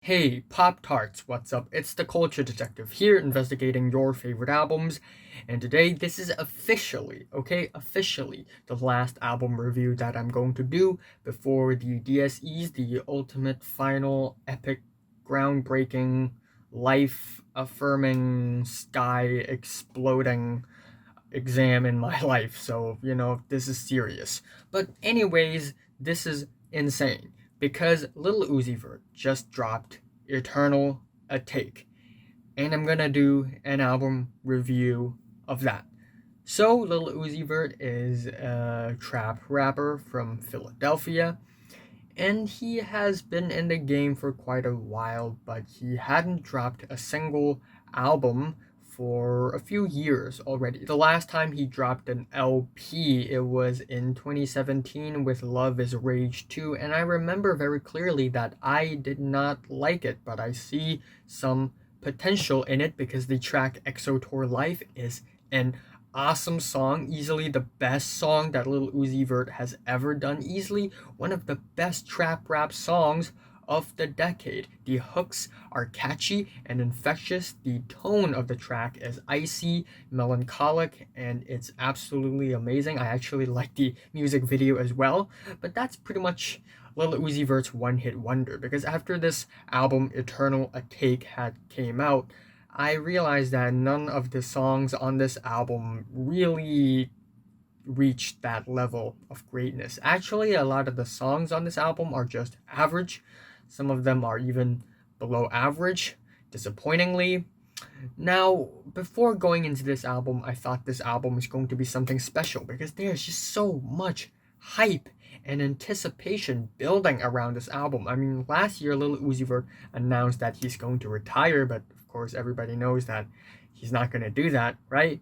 Hey, Pop Tarts, what's up? It's the Culture Detective here investigating your favorite albums. And today, this is officially, the last album review that I'm going to do before the DSEs, the ultimate, final, epic, groundbreaking, life affirming, sky exploding exam in my life. So, this is serious. But, anyways, this is insane because Lil Uzi Vert just dropped Eternal Atake, and I'm gonna do an album review of that. So, Lil Uzi Vert is a trap rapper from Philadelphia, and he has been in the game for quite a while, but he hadn't dropped a single album for a few years already. The last time he dropped an LP, it was in 2017 with Love is Rage 2, and I remember very clearly that I did not like it, but I see some potential in it because the track EXO Tour Life is an awesome song, easily the best song that Lil Uzi Vert has ever done, easily one of the best trap rap songs of the decade. The hooks are catchy and infectious. The tone of the track is icy, melancholic, and it's absolutely amazing. I actually like the music video as well, but that's pretty much Lil Uzi Vert's one-hit wonder because after this album Eternal Atake had came out, I realized that none of the songs on this album really reached that level of greatness. Actually, a lot of the songs on this album are just average. Some of them are even below average, disappointingly. Now, before going into this album, I thought this album was going to be something special because there's just so much hype and anticipation building around this album. I mean, last year Lil Uzi Vert announced that he's going to retire, but of course everybody knows that he's not going to do that, right?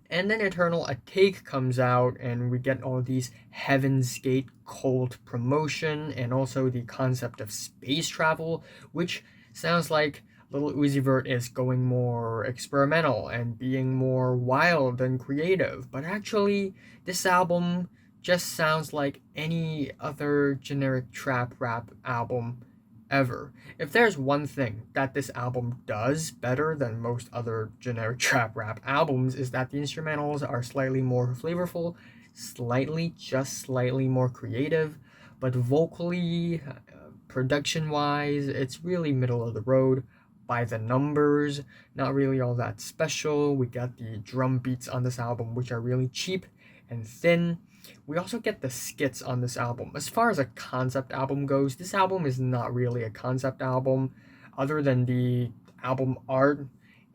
And then Eternal Atake comes out, and we get all these Heaven's Gate cult promotion, and also the concept of space travel, which sounds like Little Uzi Vert is going more experimental and being more wild and creative. But actually, this album just sounds like any other generic trap rap album ever. If there's one thing that this album does better than most other generic trap rap albums, is that the instrumentals are slightly more flavorful, just slightly more creative, but vocally, production wise, it's really middle of the road. By the numbers, not really all that special. We got the drum beats on this album, which are really cheap and thin. We also get the skits on this album. As far as a concept album goes, this album is not really a concept album, other than the album art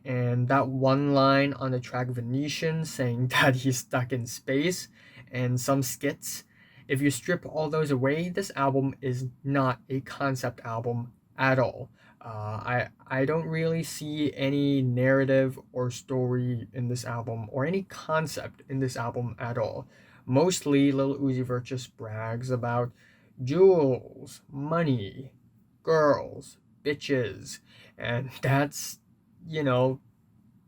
and that one line on the track Venetian saying that he's stuck in space, and some skits. If you strip all those away, this album is not a concept album at all. I don't really see any narrative or story in this album or any concept in this album at all. Mostly, Lil Uzi Vert just brags about jewels, money, girls, bitches, and that's, you know,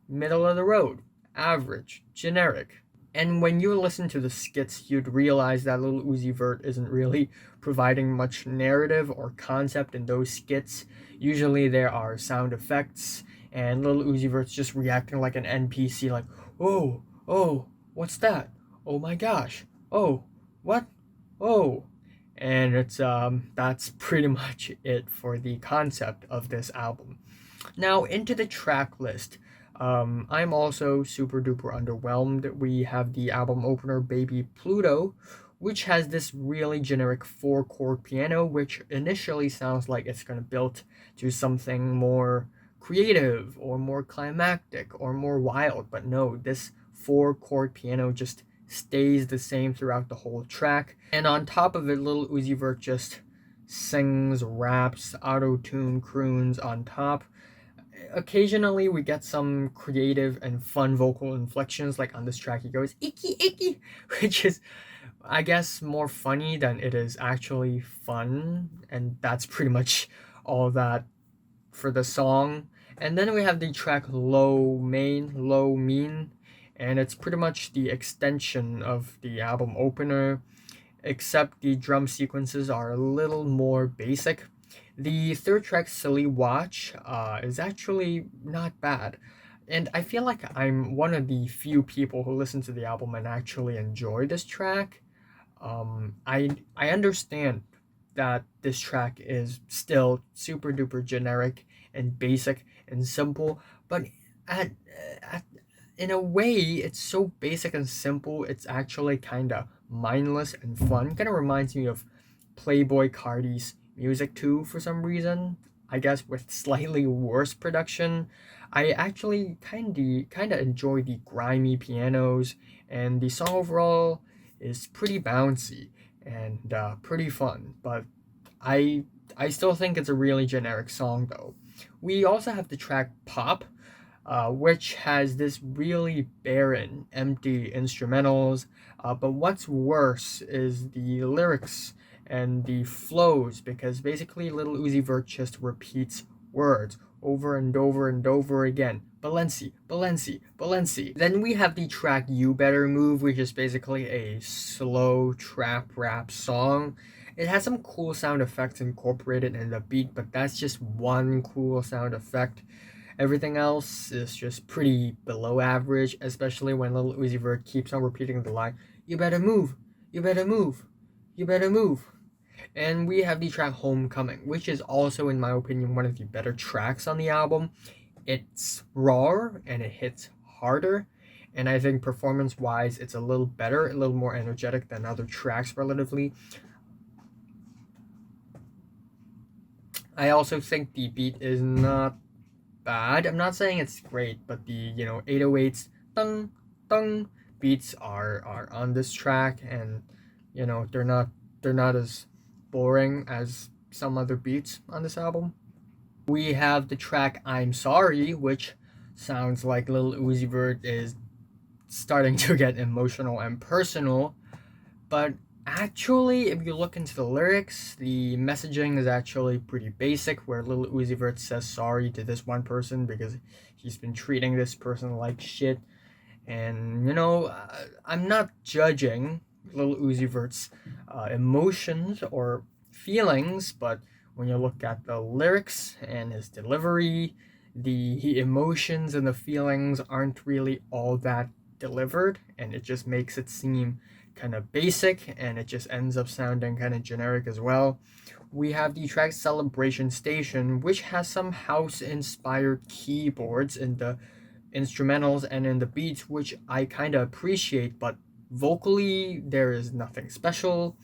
middle of the road, average, generic. And when you listen to the skits, you'd realize that Lil Uzi Vert isn't really providing much narrative or concept in those skits. Usually there are sound effects, and Lil Uzi Vert's just reacting like an NPC, like, oh, oh, what's that? Oh my gosh. Oh, what? Oh. And that's pretty much it for the concept of this album. Now, into the track list. I'm also super duper underwhelmed. We have the album opener Baby Pluto, which has this really generic 4 chord piano, which initially sounds like it's going to build to something more creative or more climactic or more wild. But no, this 4 chord piano just stays the same throughout the whole track. And on top of it, Lil Uzi Vert just sings, raps, auto tune croons on top. Occasionally we get some creative and fun vocal inflections, like on this track he goes icky icky, which is, I guess, more funny than it is actually fun, and that's pretty much all that for the song. And then we have the track Low Mean, and it's pretty much the extension of the album opener, except the drum sequences are a little more basic. The third track, Silly Watch, is actually not bad. And I feel like I'm one of the few people who listen to the album and actually enjoy this track. I understand that this track is still super duper generic and basic and simple, but at, at in a way, it's so basic and simple. It's actually kind of mindless and fun. Kind of reminds me of Playboy Cardi's music too, for some reason. I guess with slightly worse production. I actually kind of enjoy the grimy pianos, and the song overall is pretty bouncy and pretty fun. But I I still think it's a really generic song though. We also have the track Pop, which has this really barren, empty instrumentals. But what's worse is the lyrics and the flows, because basically Little Uzi Vert just repeats words over and over and over again. Balenci, Balenci, Balenci. Then we have the track You Better Move, which is basically a slow trap rap song. It has some cool sound effects incorporated in the beat, but that's just one cool sound effect. Everything else is just pretty below average, especially when Lil Uzi Vert keeps on repeating the line, "You better move, you better move, you better move." And we have the track Homecoming, which is also, in my opinion, one of the better tracks on the album. It's raw and it hits harder, and I think performance wise, it's a little better, a little more energetic than other tracks relatively. I also think the beat is not bad. I'm not saying it's great, but the 808s tung tung beats are on this track, and they're not as boring as some other beats on this album. We have the track I'm Sorry, which sounds like Lil Uzi Vert is starting to get emotional and personal, but actually, if you look into the lyrics, the messaging is actually pretty basic, where Lil Uzi Vert says sorry to this one person because he's been treating this person like shit. And, I'm not judging Lil Uzi Vert's emotions or feelings, but when you look at the lyrics and his delivery, the emotions and the feelings aren't really all that delivered, and it just makes it seem kind of basic, and it just ends up sounding kind of generic as well. We have the track Celebration Station, which has some house inspired keyboards in the instrumentals and in the beats, which I kind of appreciate, but vocally, there is nothing special.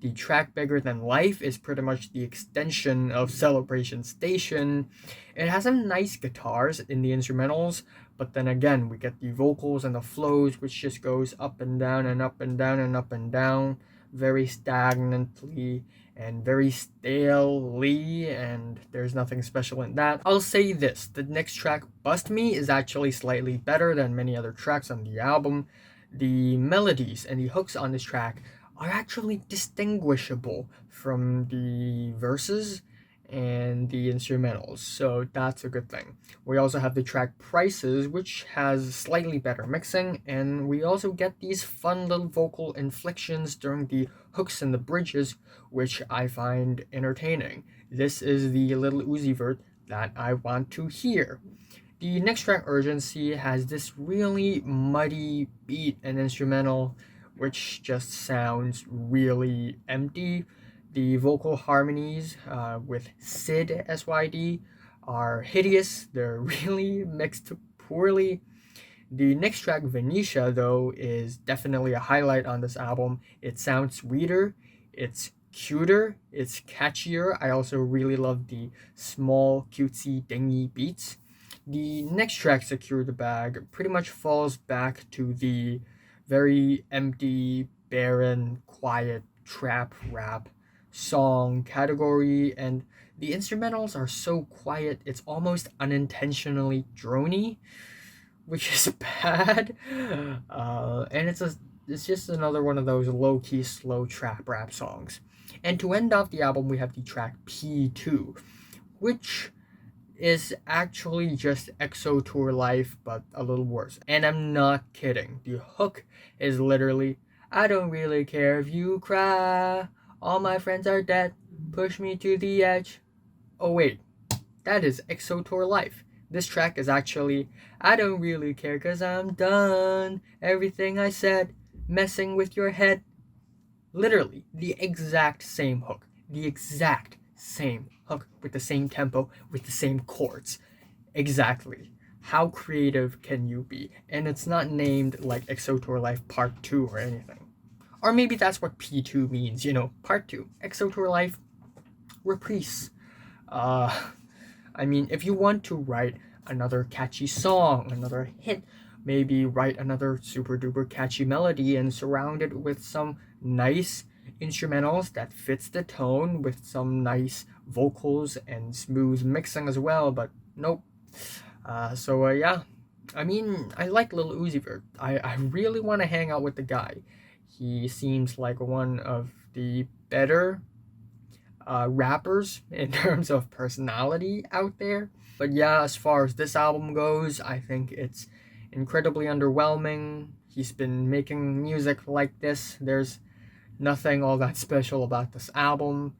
The track Bigger Than Life is pretty much the extension of Celebration Station. It has some nice guitars in the instrumentals, but then again, we get the vocals and the flows, which just goes up and down and up and down and up and down very stagnantly and very stalely, and there's nothing special in that. I'll say this, the next track, Bust Me, is actually slightly better than many other tracks on the album. The melodies and the hooks on this track are actually distinguishable from the verses and the instrumentals, so that's a good thing. We also have the track Prices, which has slightly better mixing, and we also get these fun little vocal inflections during the hooks and the bridges, which I find entertaining. This is the Little Uzi Vert that I want to hear. The next track, Urgency, has this really muddy beat and instrumental, which just sounds really empty. The vocal harmonies with Sid SYD are hideous. They're really mixed poorly. The next track, Venetia, though, is definitely a highlight on this album. It sounds sweeter, it's cuter, it's catchier. I also really love the small, cutesy, dingy beats. The next track, Secure the Bag, pretty much falls back to the very empty, barren, quiet trap rap song category, and the instrumentals are so quiet it's almost unintentionally drony, which is bad. And it's just another one of those low key slow trap rap songs. And to end off the album, we have the track P2, which is actually just EXO Tour Life, but a little worse. And I'm not kidding. The hook is literally, I don't really care if you cry. All my friends are dead. Push me to the edge. Oh wait, that is Exotour Life. This track is actually I don't really care cause I'm done. Everything I said, messing with your head. Literally, the exact same hook. The exact same hook with the same tempo, with the same chords. Exactly. How creative can you be? And it's not named like Exotour Life Part 2 or anything. Or maybe that's what P2 means, Part 2. Exotour Life Reprise. Uh, I mean, if you want to write another catchy song, another hit, maybe write another super duper catchy melody and surround it with some nice instrumentals that fits the tone with some nice vocals and smooth mixing as well, but nope. Yeah. I mean, I like Lil Uzi Vert. I really want to hang out with the guy. He seems like one of the better rappers in terms of personality out there. But yeah, as far as this album goes, I think it's incredibly underwhelming. He's been making music like this. There's nothing all that special about this album.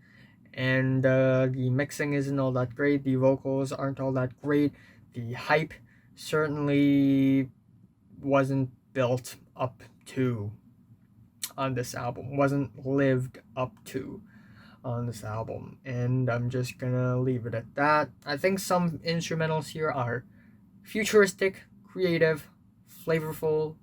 And the mixing isn't all that great. The vocals aren't all that great. The hype certainly wasn't built up to on this album, wasn't lived up to on this album, and I'm just gonna leave it at that. I think some instrumentals here are futuristic, creative, flavorful,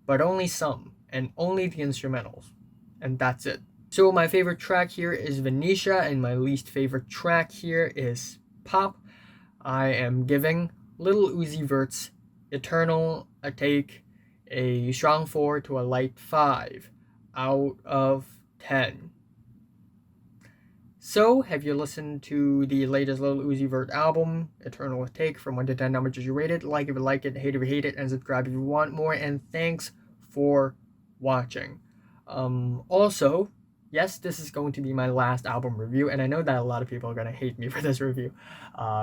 but only some, and only the instrumentals, and that's it. So my favorite track here is Venetia, and my least favorite track here is Pop. I am giving Lil Uzi Vert's Eternal Atake a strong 4 to a light 5 out of 10. So, have you listened to the latest Lil Uzi Vert album, Eternal Take, from 1 to 10? How much did you rate it? Like if you like it, hate if you hate it, and subscribe if you want more. And thanks for watching. Also, yes, this is going to be my last album review, and I know that a lot of people are going to hate me for this review,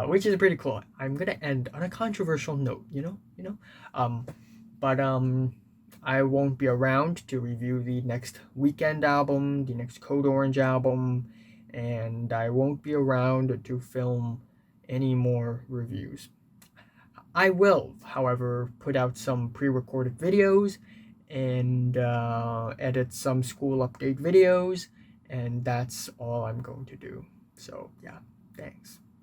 which is pretty cool. I'm going to end on a controversial note, but I won't be around to review the next Weekend album, the next Code Orange album, and I won't be around to film any more reviews. I will, however, put out some pre-recorded videos and edit some school update videos, and that's all I'm going to do. So, yeah, thanks.